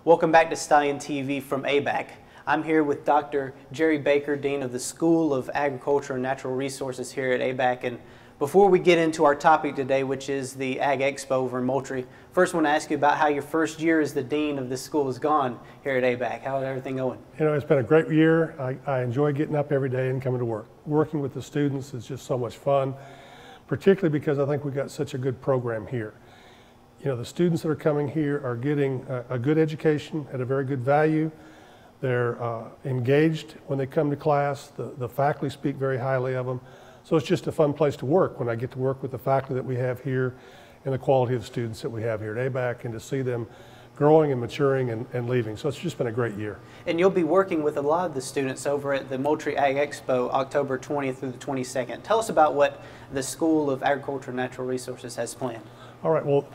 Welcome back to Stallion TV from ABAC. I'm here with Dr. Jerry Baker, Dean of the School of Agriculture and Natural Resources here at ABAC. And before we get into our topic today, which is the Ag Expo over in Moultrie, first I want to ask you about how your first year as the Dean of this school has gone here at ABAC. How is everything going? You know, it's been a great year. I enjoy getting up every day and coming to work. Working with the students is just so much fun, particularly because I think we've got such a good program here. You know, the students that are coming here are getting a good education at a very good value. They're engaged when they come to class. The faculty speak very highly of them. So it's just a fun place to work when I get to work with the faculty that we have here and the quality of the students that we have here at ABAC, and to see them growing and maturing and leaving. So it's just been a great year. And you'll be working with a lot of the students over at the Moultrie Ag Expo, October 20th through the 22nd. Tell us about what the School of Agriculture and Natural Resources has planned. All right, well,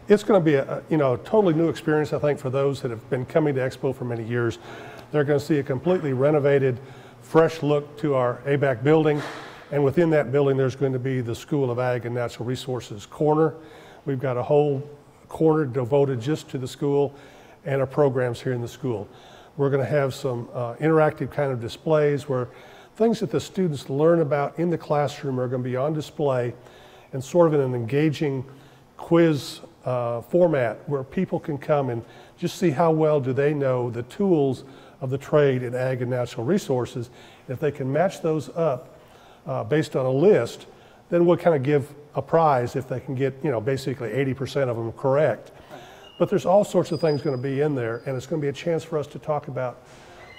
it's going to be a totally new experience, I think, for those that have been coming to Expo for many years. They're going to see a completely renovated, fresh look to our ABAC building. And within that building, there's going to be the School of Ag and Natural Resources corner. We've got a whole corner devoted just to the school and our programs here in the school. We're going to have some interactive kind of displays where things that the students learn about in the classroom are going to be on display, and sort of in an engaging quiz format where people can come and just see how well do they know the tools of the trade in ag and natural resources. If they can match those up based on a list, then we'll kind of give a prize if they can get, basically 80% of them correct. But there's all sorts of things going to be in there, and it's going to be a chance for us to talk about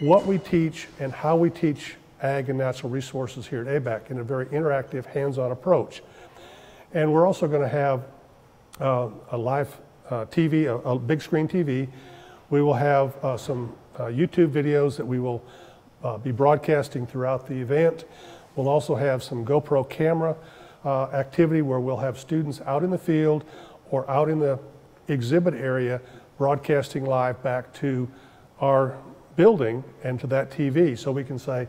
what we teach and how we teach ag and natural resources here at ABAC in a very interactive, hands-on approach. And we're also going to have a live TV, a big screen TV. We will have some YouTube videos that we will be broadcasting throughout the event. We'll also have some GoPro camera activity where we'll have students out in the field or out in the exhibit area broadcasting live back to our building and to that TV, so we can say,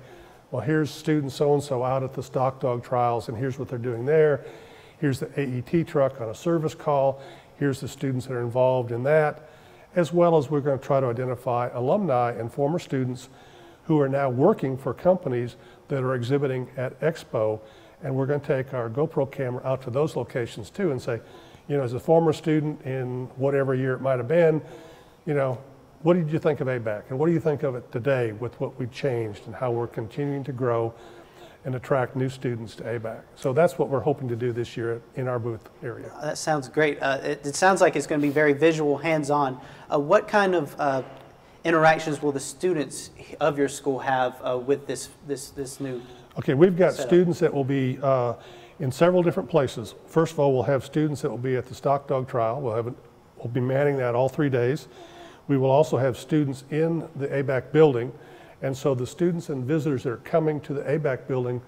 well, here's student so-and-so out at the stock dog trials, and here's what they're doing there. Here's the AET truck on a service call. Here's the students that are involved in that, as well as we're going to try to identify alumni and former students who are now working for companies that are exhibiting at Expo. And we're going to take our GoPro camera out to those locations too and say, as a former student in whatever year it might have been, what did you think of ABAC? And what do you think of it today with what we've changed and how we're continuing to grow and attract new students to ABAC? So that's what we're hoping to do this year in our booth area. That sounds great. It sounds like it's going to be very visual, hands-on. What kind of interactions will the students of your school have with this new Okay, we've got setup? Students that will be in several different places. First of all, we'll have students that will be at the stock dog trial. We'll be manning that all 3 days. We will also have students in the ABAC building, and so the students and visitors that are coming to the ABAC building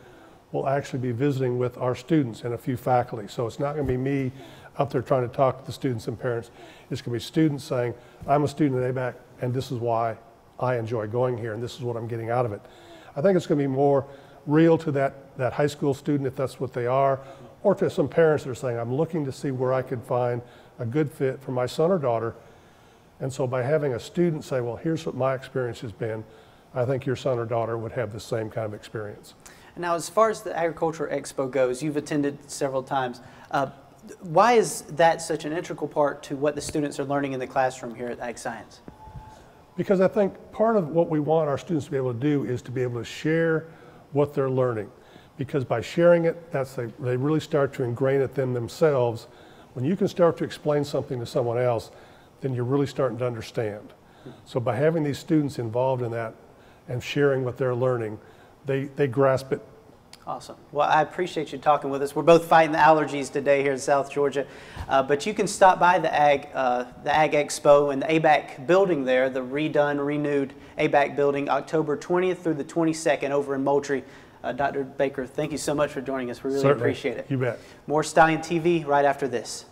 will actually be visiting with our students and a few faculty. So it's not going to be me up there trying to talk to the students and parents. It's going to be students saying, I'm a student at ABAC, and this is why I enjoy going here, and this is what I'm getting out of it. I think it's going to be more real to that high school student, if that's what they are, or to some parents that are saying, I'm looking to see where I could find a good fit for my son or daughter. And so by having a student say, well, here's what my experience has been, I think your son or daughter would have the same kind of experience. Now, as far as the Agriculture Expo goes, you've attended several times. Why is that such an integral part to what the students are learning in the classroom here at Ag Science? Because I think part of what we want our students to be able to do is to be able to share what they're learning. Because by sharing it, they really start to ingrain it in themselves. When you can start to explain something to someone else, then you're really starting to understand. So by having these students involved in that and sharing what they're learning, they grasp it. Awesome. Well, I appreciate you talking with us. We're both fighting the allergies today here in South Georgia, but you can stop by the Ag Expo and the ABAC building there, the redone, renewed ABAC building, October 20th through the 22nd over in Moultrie. Dr. Baker, thank you so much for joining us. We really appreciate it. You bet. More Stallion TV right after this.